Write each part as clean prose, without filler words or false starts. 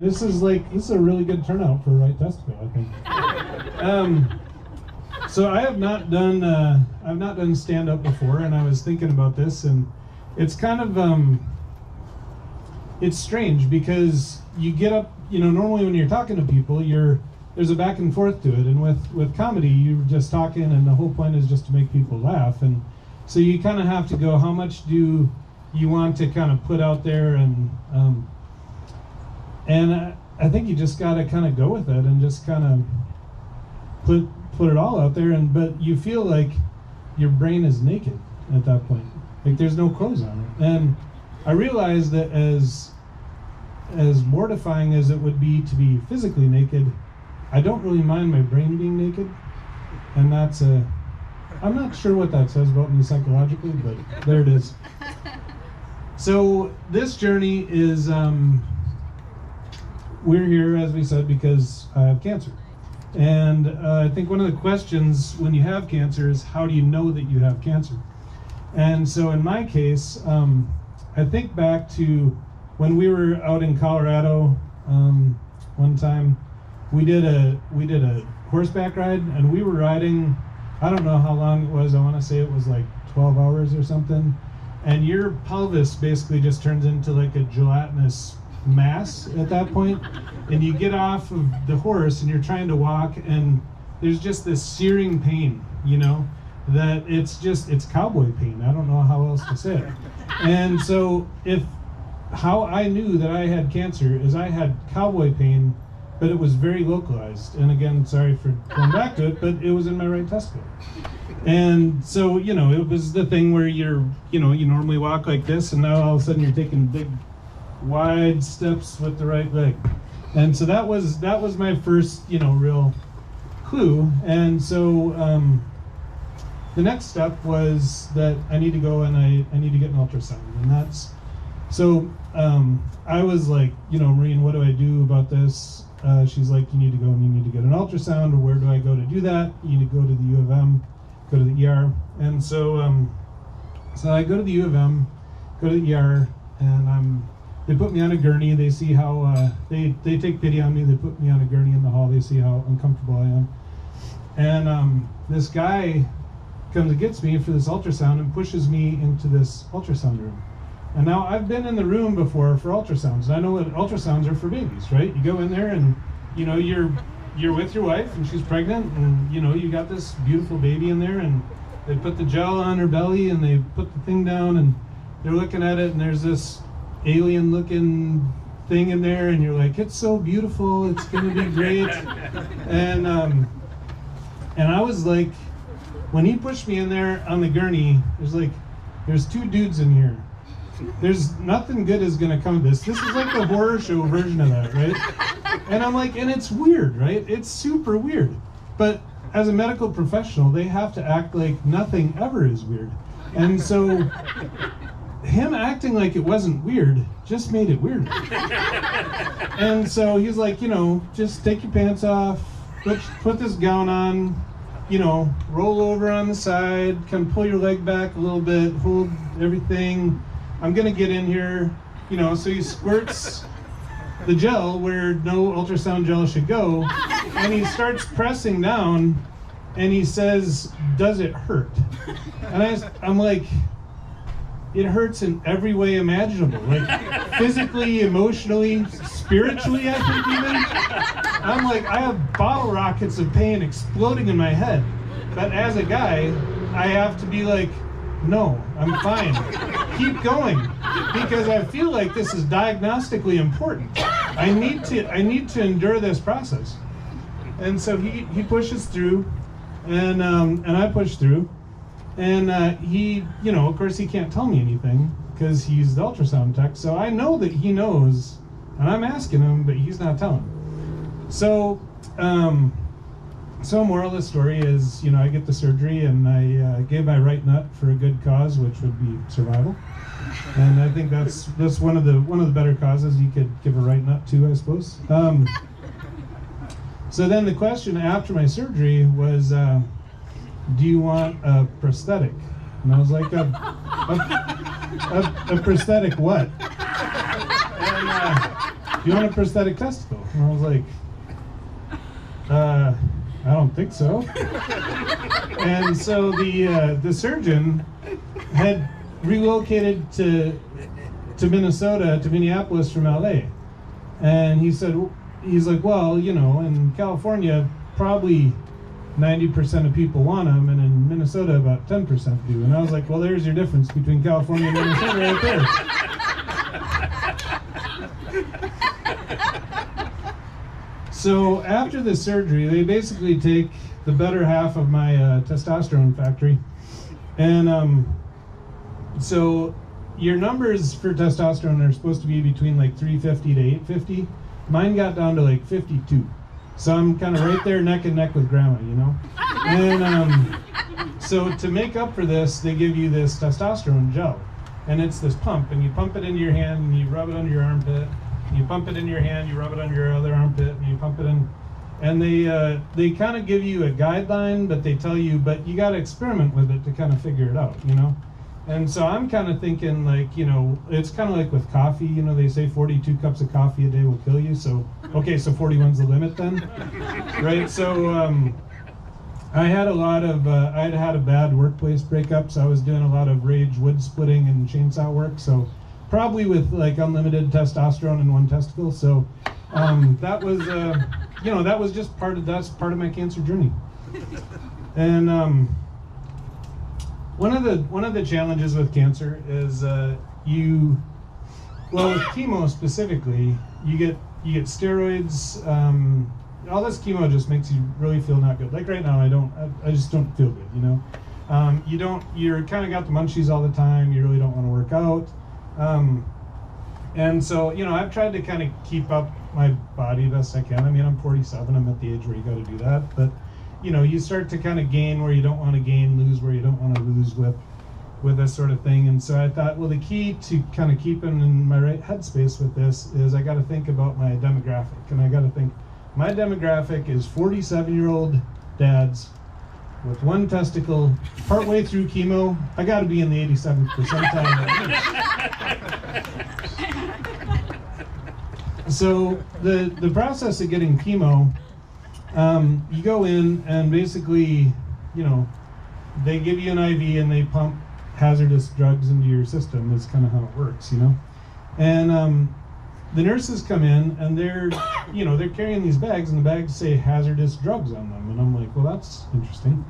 This is a really good turnout for a right testicle, I think. So I've not done stand up before, and I was thinking about this, and it's kind of it's strange because you get up, normally when you're talking to people, there's a back and forth to it, and with comedy, you're just talking, and the whole point is just to make people laugh, and so you kind of have to go, how much do you want to kind of put out there, and I think you just got to kind of go with it and just kind of put it all out there, but you feel like your brain is naked at that point, like there's no clothes on it. And I realized that as mortifying as it would be to be physically naked, I don't really mind my brain being naked, and I'm not sure what that says about me psychologically, but there it is. So this journey is we're here, as we said, because I have cancer. And I think one of the questions when you have cancer is, how do you know that you have cancer? And so in my case, I think back to when we were out in Colorado one time. We did a horseback ride, and we were riding, I don't know how long it was, I want to say it was like 12 hours or something. And your pelvis basically just turns into like a gelatinous mass at that point, and you get off of the horse and you're trying to walk, and there's just this searing pain, that it's cowboy pain. I don't know how else to say it. And so how I knew that I had cancer is I had cowboy pain, but it was very localized. And again, sorry for going back to it, but it was in my right testicle. And so, it was the thing where you normally walk like this, and now all of a sudden you're taking big wide steps with the right leg. And so that was my first real clue. And so the next step was that I need to go and I need to get an ultrasound. And that's so I was like, Maureen, what do I do about this? She's like, you need to go and you need to get an ultrasound. Or where do I go to do that? You need to go to the U of M, go to the ER. And so I go to the U of M, go to the ER, and they put me on a gurney. They see how they take pity on me. They put me on a gurney in the hall. They see how uncomfortable I am. And this guy comes and gets me for this ultrasound and pushes me into this ultrasound room. And now I've been in the room before for ultrasounds. I know what ultrasounds are for babies, right? You go in there and you're with your wife and she's pregnant, and you got this beautiful baby in there, and they put the gel on her belly and they put the thing down and they're looking at it, and there's this alien looking thing in there, and you're like, it's so beautiful, it's gonna be great. And I was like, when he pushed me in there on the gurney, there's two dudes in here. There's nothing good is gonna come of this. This is like the horror show version of that, right? And I'm like, and it's weird, right? It's super weird. But as a medical professional, they have to act like nothing ever is weird. And so him acting like it wasn't weird just made it weirder. And so he's like, just take your pants off, put this gown on, roll over on the side, kind of pull your leg back a little bit, hold everything. I'm gonna get in here, so he squirts the gel where no ultrasound gel should go, and he starts pressing down, and he says, does it hurt? And I'm like, it hurts in every way imaginable, like physically, emotionally, spiritually, I think even. I'm like, I have bottle rockets of pain exploding in my head, but as a guy, I have to be like, no, I'm fine. Keep going, because I feel like this is diagnostically important. I need to endure this process. And so he pushes through, and I push through, and he, of course he can't tell me anything because he's the ultrasound tech. So I know that he knows, and I'm asking him, but he's not telling. So moral of the story is, I get the surgery, and I gave my right nut for a good cause, which would be survival. And I think that's one of the better causes you could give a right nut to, I suppose. So then the question after my surgery was, do you want a prosthetic? And I was like, a prosthetic what? And do you want a prosthetic testicle? And I was like, I don't think so. And so the surgeon had relocated to Minnesota, to Minneapolis from LA. And he's like, well, you know, in California, probably 90% of people want them, and in Minnesota, about 10% do. And I was like, well, there's your difference between California and Minnesota right there. So after the surgery, they basically take the better half of my testosterone factory. And so your numbers for testosterone are supposed to be between like 350 to 850. Mine got down to like 52. So I'm kind of right there neck and neck with grandma, you know? And so to make up for this, they give you this testosterone gel. And it's this pump, and you pump it into your hand, and you rub it under your armpit. You pump it in your hand, you rub it under your other armpit, and you pump it in. And they kind of give you a guideline, but they tell you, but you got to experiment with it to kind of figure it out, you know? And so I'm kind of thinking, like, you know, it's kind of like with coffee, you know, they say 42 cups of coffee a day will kill you. So, okay, so 41's the limit then, right? So I had I'd had a bad workplace breakup, so I was doing a lot of rage wood splitting and chainsaw work. So probably with like unlimited testosterone in one testicle. So that was, you know, that was just that's part of my cancer journey. And one of the challenges with cancer is with chemo specifically, you get steroids. All this chemo just makes you really feel not good. Like right now, I just don't feel good, you know. You're kind of got the munchies all the time. You really don't want to work out. And so, you know, I've tried to kind of keep up my body best I can. I mean, I'm 47. I'm at the age where you got to do that. But, you know, you start to kind of gain where you don't want to gain, lose where you don't want to lose with this sort of thing. And so I thought, well, the key to kind of keeping in my right headspace with this is I got to think about my demographic. And I got to think, my demographic is 47-year-old dads with one testicle, partway through chemo. I got to be in the 87th percentile. So the process of getting chemo, you go in and basically, you know, they give you an IV and they pump hazardous drugs into your system. Is kind of how it works, you know. And the nurses come in and they're carrying these bags, and the bags say hazardous drugs on them. And I'm like, well, that's interesting.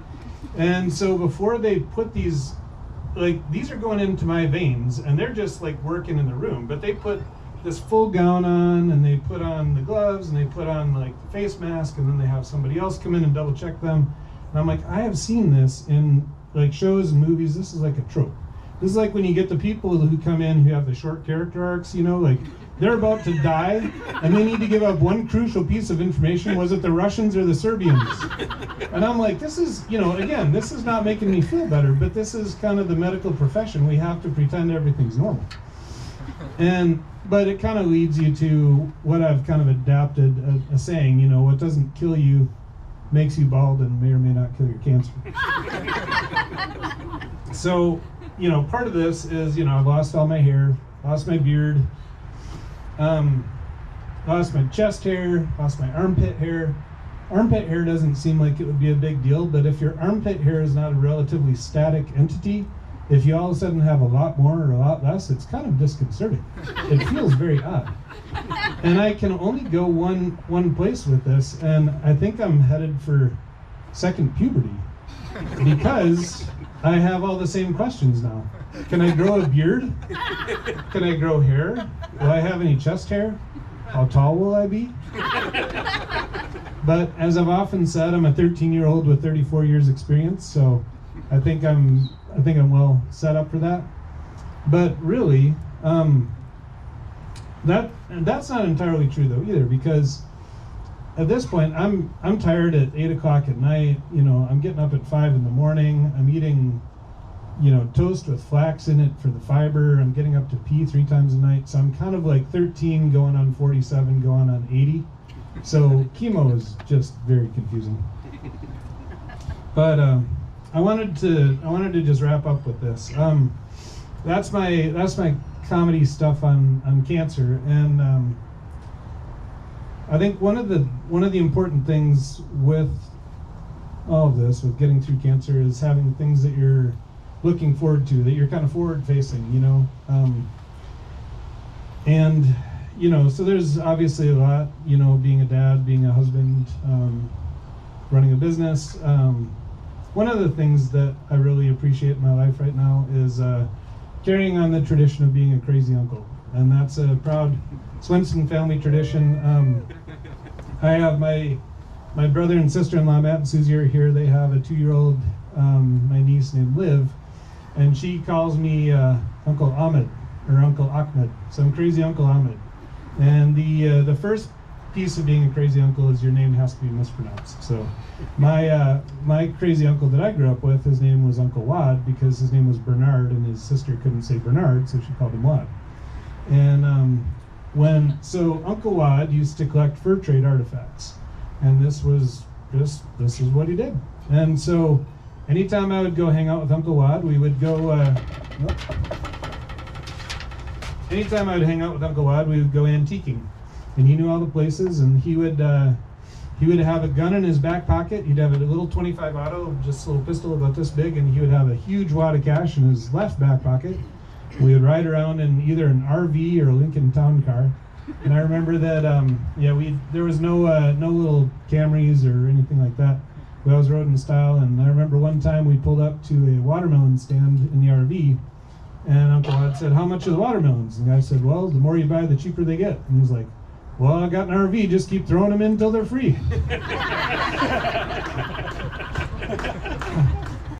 And so before they put these are going into my veins, and they're just like working in the room, but they put this full gown on, and they put on the gloves, and they put on like the face mask, and then they have somebody else come in and double check them. And I'm like, I have seen this in like shows and movies. This is like a trope. This is like when you get the people who come in who have the short character arcs, you know, like they're about to die and they need to give up one crucial piece of information. Was it the Russians or the Serbians? And I'm like, this is, you know, again, this is not making me feel better, but this is kind of the medical profession. We have to pretend everything's normal. But it kind of leads you to what I've kind of adapted a saying, you know, what doesn't kill you makes you bald and may or may not kill your cancer. So, you know, part of this is, you know, I've lost all my hair, lost my beard, lost my chest hair, lost my armpit hair. Armpit hair doesn't seem like it would be a big deal, but if your armpit hair is not a relatively static entity, if you all of a sudden have a lot more or a lot less, it's kind of disconcerting. It feels very odd. And I can only go one place with this, and I think I'm headed for second puberty because I have all the same questions now. Can I grow a beard? Can I grow hair? Will I have any chest hair? How tall will I be? But as I've often said, I'm a 13-year-old with 34 years experience, so I think I'm well set up for that. But really, that's not entirely true though either, because at this point I'm tired at 8 o'clock at night. You know, I'm getting up at 5 in the morning. I'm eating, you know, toast with flax in it for the fiber. I'm getting up to pee 3 times a night. So I'm kind of like 13 going on 47 going on 80. So chemo is just very confusing. But I wanted to just wrap up with this. That's my comedy stuff on cancer, and I think one of the important things with all of this, with getting through cancer, is having things that you're looking forward to, that you're kind of forward facing, you know. And you know, so there's obviously a lot, you know, being a dad, being a husband, running a business. One of the things that I really appreciate in my life right now is carrying on the tradition of being a crazy uncle. And that's a proud Swenson family tradition. I have my brother and sister-in-law, Matt and Susie, are here. They have a 2-year-old, my niece named Liv, and she calls me Uncle Ahmed, or Uncle Ahmed. So I'm Crazy Uncle Ahmed. And the first piece of being a crazy uncle is your name has to be mispronounced. So my crazy uncle that I grew up with, his name was Uncle Wad because his name was Bernard and his sister couldn't say Bernard, so she called him Wad. And so Uncle Wad used to collect fur trade artifacts, and this is what he did. And so anytime I would go hang out with Uncle Wad, we would go. Anytime I would hang out with Uncle Wad, we would go antiquing, and he knew all the places. And he would have a gun in his back pocket. He'd have a little 25 auto, just a little pistol about this big, and he would have a huge wad of cash in his left back pocket. We would ride around in either an RV or a Lincoln Town Car. And I remember that, there was no little Camrys or anything like that. We always rode in style. And I remember one time we pulled up to a watermelon stand in the RV. And Uncle Wad said, "How much are the watermelons?" And the guy said, "Well, the more you buy, the cheaper they get." And he was like, "Well, I got an RV, just keep throwing them in until they're free."